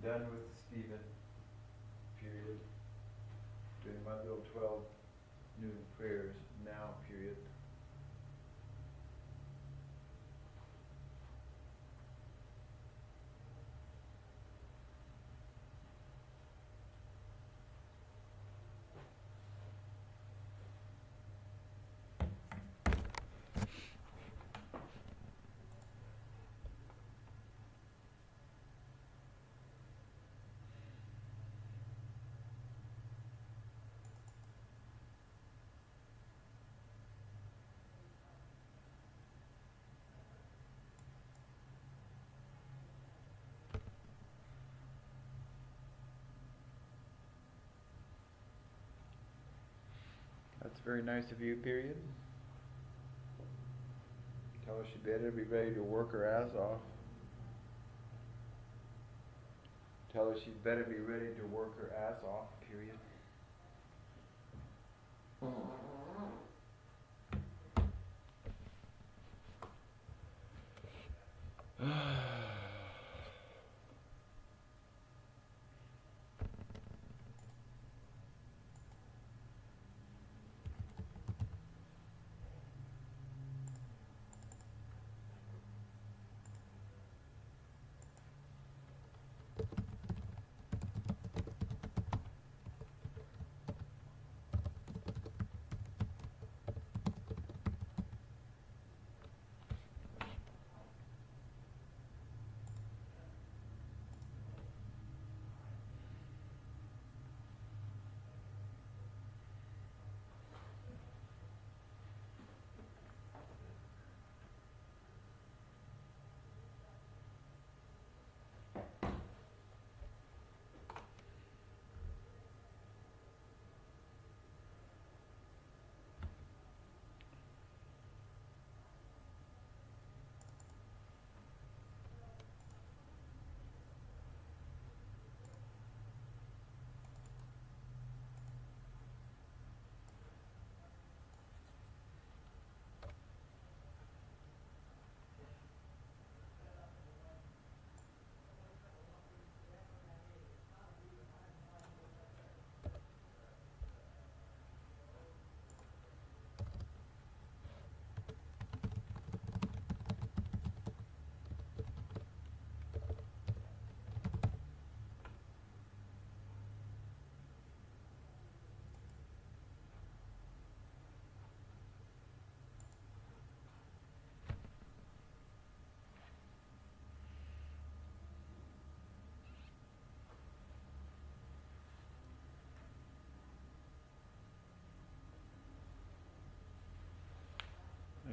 done with Stephen, period. Doing my little 12 noon prayers now, period. That's very nice of you, period. Tell her she better be ready to work her ass off. Tell her she better be ready to work her ass off, period.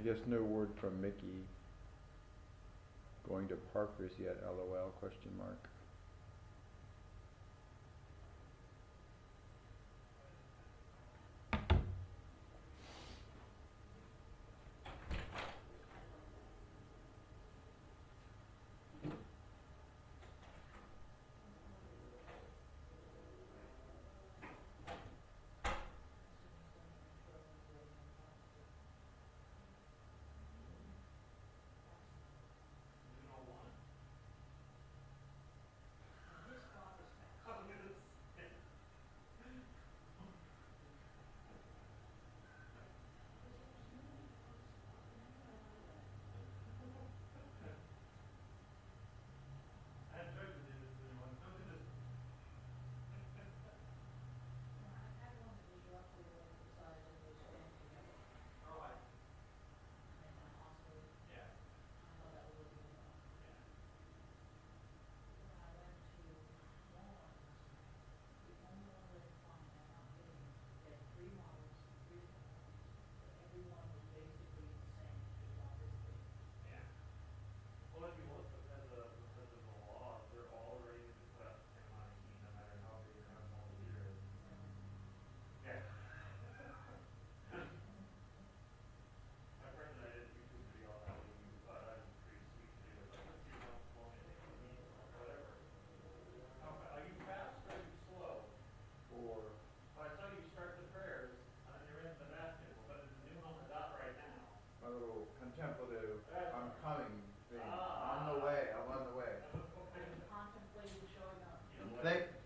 I guess no word from Mickey. Going to Parker's yet, LOL, question mark.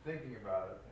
thinking about it.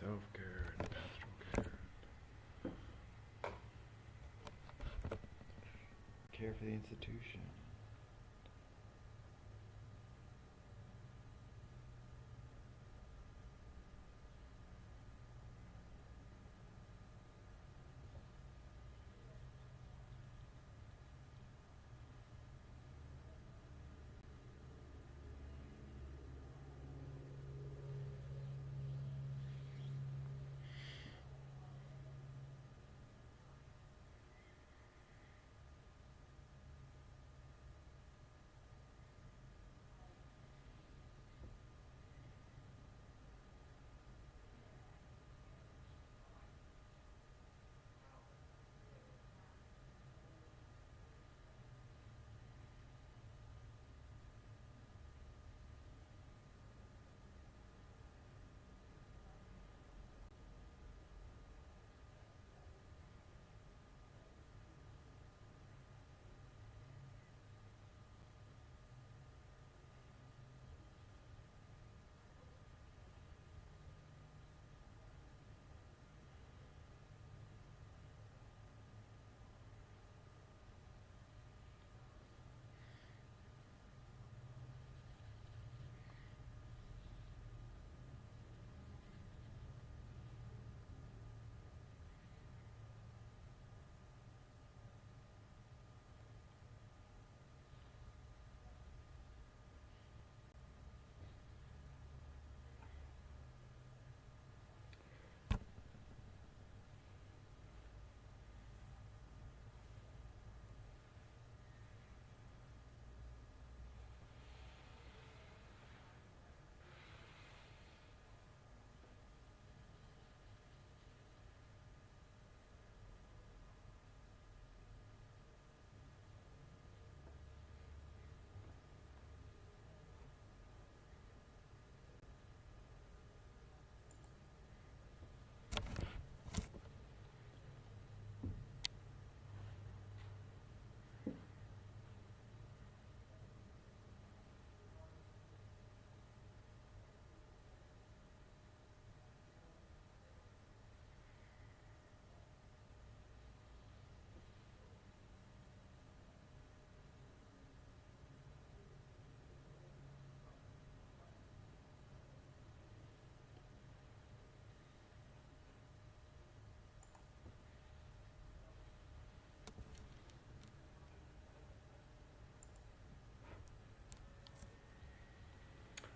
Self-care and pastoral care. Care for the institution.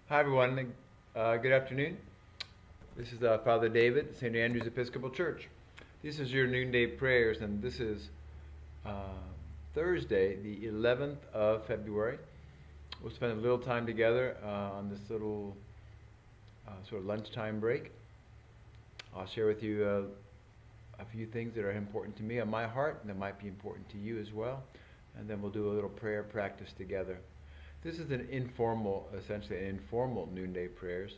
Hi everyone, good afternoon. This is Father David, St. Andrew's Episcopal Church. This is your noonday prayers, and this is Thursday, the 11th of February. We'll spend a little time together on this little sort of lunchtime break. I'll share with you a few things that are important to me on my heart and that might be important to you as well. And then we'll do a little prayer practice together. This is an informal, essentially an informal noonday prayers,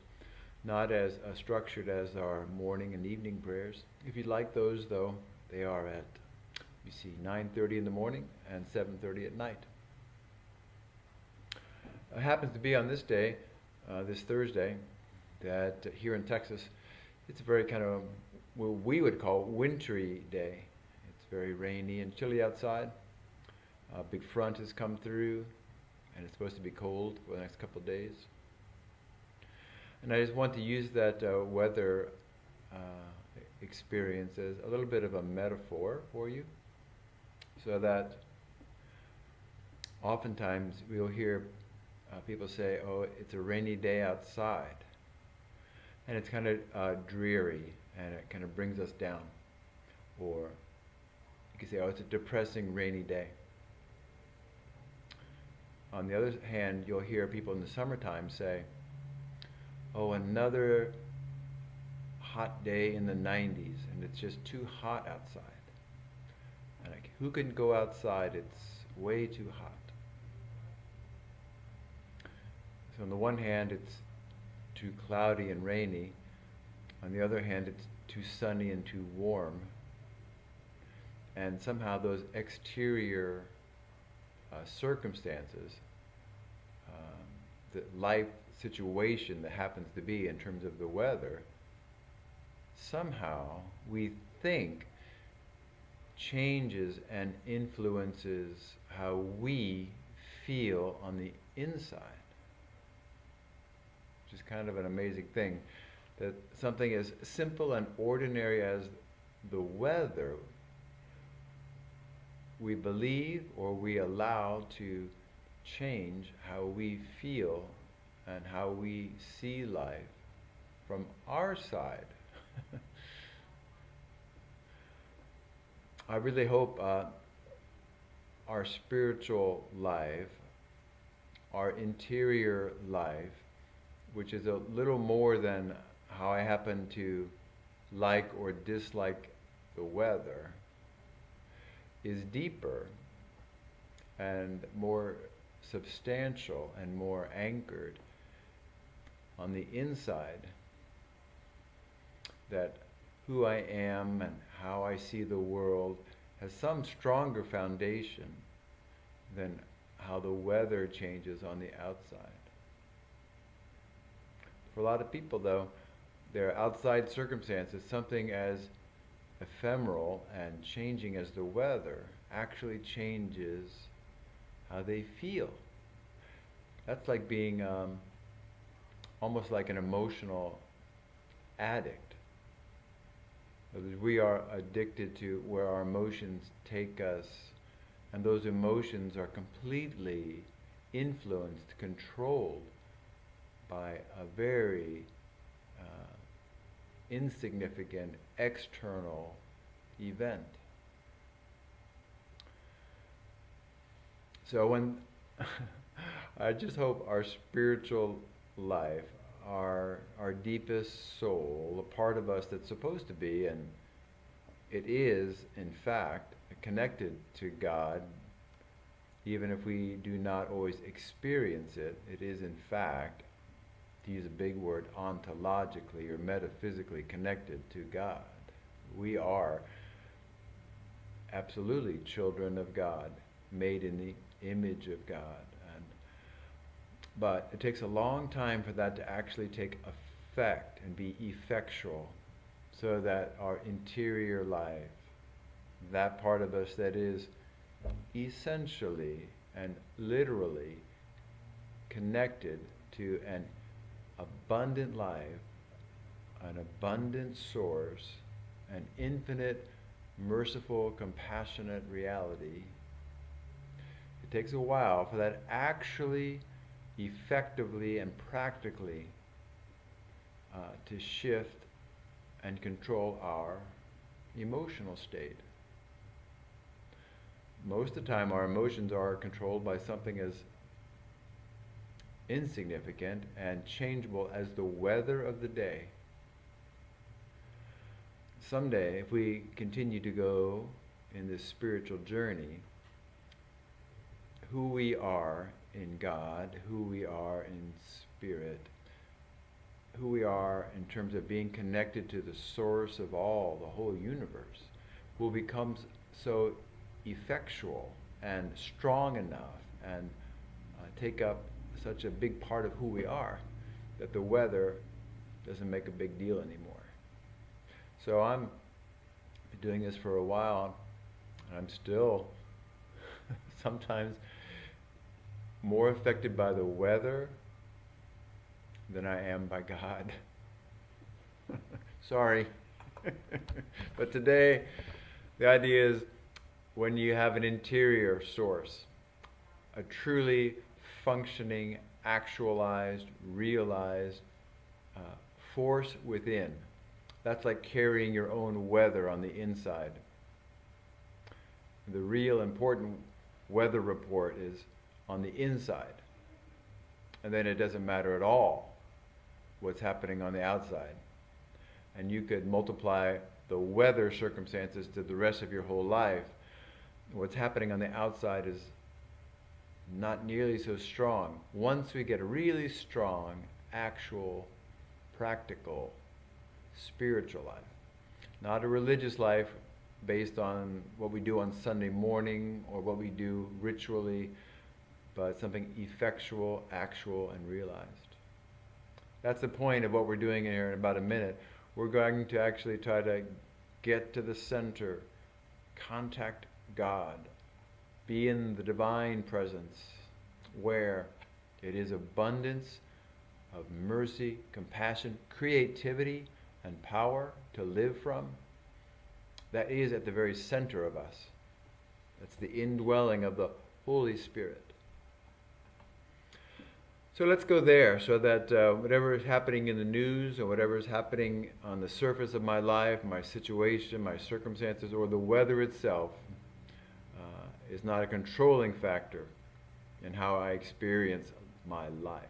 not as structured as our morning and evening prayers. If you'd like those, though, they are at, 9:30 in the morning and 7:30 at night. It happens to be on this day, this Thursday, that here in Texas, it's a very kind of what we would call wintry day. It's very rainy and chilly outside. A big front has come through, and it's supposed to be cold for the next couple of days. And I just want to use that weather experience as a little bit of a metaphor for you, so that oftentimes we'll hear people say, oh, it's a rainy day outside. And it's kind of dreary, and it kind of brings us down. Or you could say, oh, it's a depressing rainy day. On the other hand, you'll hear people in the summertime say, oh, another hot day in the 90s, and it's just too hot outside. And like, who can go outside? It's way too hot. So on the one hand, it's too cloudy and rainy. On the other hand, it's too sunny and too warm. And somehow those exterior circumstances, the life situation that happens to be in terms of the weather, somehow we think changes and influences how we feel on the inside. Which is kind of an amazing thing, that something as simple and ordinary as the weather we believe or we allow to change how we feel and how we see life from our side. I really hope our spiritual life, our interior life, which is a little more than how I happen to like or dislike the weather, is deeper and more substantial and more anchored on the inside, that who I am and how I see the world has some stronger foundation than how the weather changes on the outside. For a lot of people, though, their outside circumstances, something as ephemeral and changing as the weather, actually changes how they feel. That's like being almost like an emotional addict. We are addicted to where our emotions take us, and those emotions are completely influenced, controlled by a very insignificant external event. So when I just hope our spiritual life, our deepest soul, a part of us that's supposed to be, and it is in fact connected to God, even if we do not always experience it, it is in fact, to use a big word, ontologically or metaphysically connected to God. We are absolutely children of God, made in the image of God. But it takes a long time for that to actually take effect and be effectual, so that our interior life, that part of us that is essentially and literally connected to an abundant life, an abundant source, an infinite, merciful, compassionate reality. It takes a while for that actually effectively and practically to shift and control our emotional state. Most of the time, our emotions are controlled by something as insignificant and changeable as the weather of the day. Someday, if we continue to go in this spiritual journey, who we are in God, who we are in spirit, who we are in terms of being connected to the source of all, the whole universe, will become so effectual and strong enough and take up such a big part of who we are that the weather doesn't make a big deal anymore. So I'm doing this for a while, and I'm still sometimes more affected by the weather than I am by God. Sorry. But today, the idea is when you have an interior source, a truly functioning, actualized, realized force within. That's like carrying your own weather on the inside. The real important weather report is on the inside. And then it doesn't matter at all what's happening on the outside. And you could multiply the weather circumstances to the rest of your whole life. What's happening on the outside is not nearly so strong. Once we get a really strong, actual, practical, spiritual life, not a religious life based on what we do on Sunday morning or what we do ritually, but something effectual, actual, and realized. That's the point of what we're doing here in about a minute. We're going to actually try to get to the center, contact God, be in the divine presence where it is abundance of mercy, compassion, creativity, and power to live from. That is at the very center of us. That's the indwelling of the Holy Spirit. So let's go there so that whatever is happening in the news or whatever is happening on the surface of my life, my situation, my circumstances, or the weather itself is not a controlling factor in how I experience my life.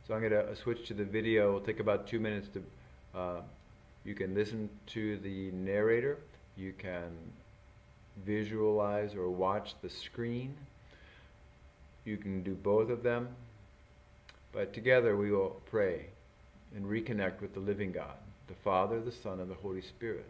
So I'm going to switch to the video. It'll take about 2 minutes to, you can listen to the narrator. You can visualize or watch the screen. You can do both of them. But together we will pray and reconnect with the living God, the Father, the Son, and the Holy Spirit.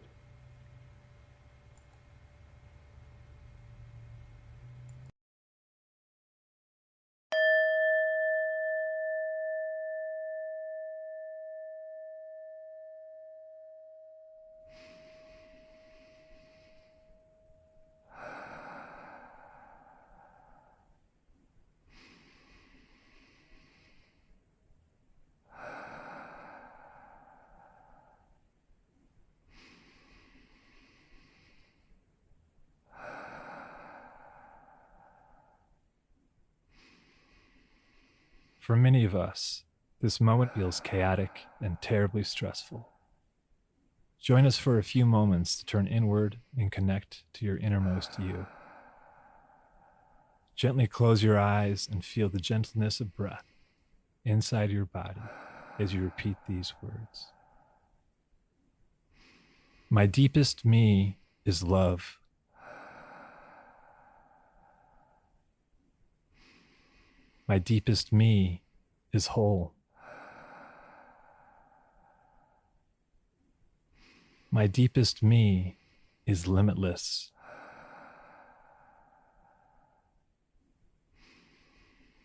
For many of us, this moment feels chaotic and terribly stressful. Join us for a few moments to turn inward and connect to your innermost you. Gently close your eyes and feel the gentleness of breath inside your body as you repeat these words. My deepest me is love. My deepest me is whole. My deepest me is limitless.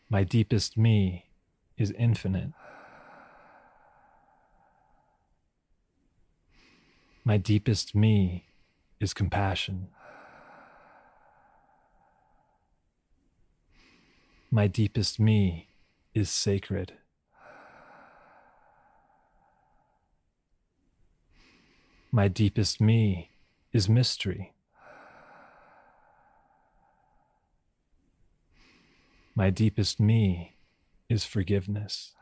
My deepest me is infinite. My deepest me is compassion. My deepest me is sacred. My deepest me is mystery. My deepest me is forgiveness.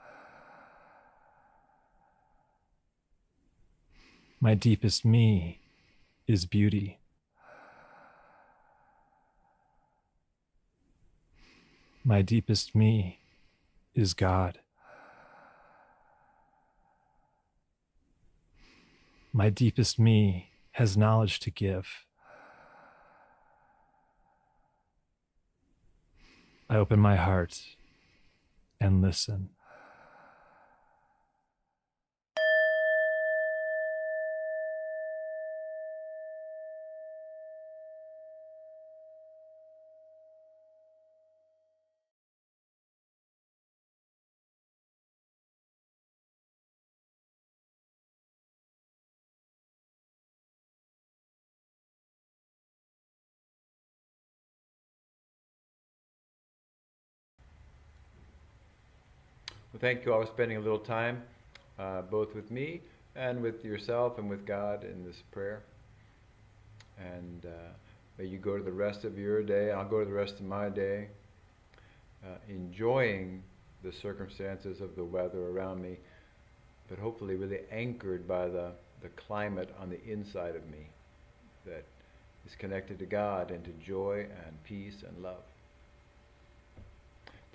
My deepest me is beauty. My deepest me is God. My deepest me has knowledge to give. I open my heart and listen. Well, thank you all for spending a little time, both with me and with yourself and with God in this prayer. And may you go to the rest of your day. I'll go to the rest of my day, enjoying the circumstances of the weather around me, but hopefully really anchored by the climate on the inside of me that is connected to God and to joy and peace and love.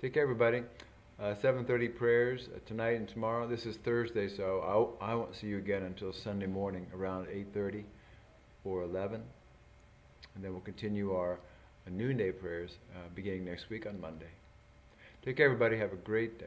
Take care, everybody. 7:30 prayers tonight and tomorrow. This is Thursday, so I won't see you again until Sunday morning around 8:30 or 11. And then we'll continue our noonday prayers beginning next week on Monday. Take care, everybody. Have a great day.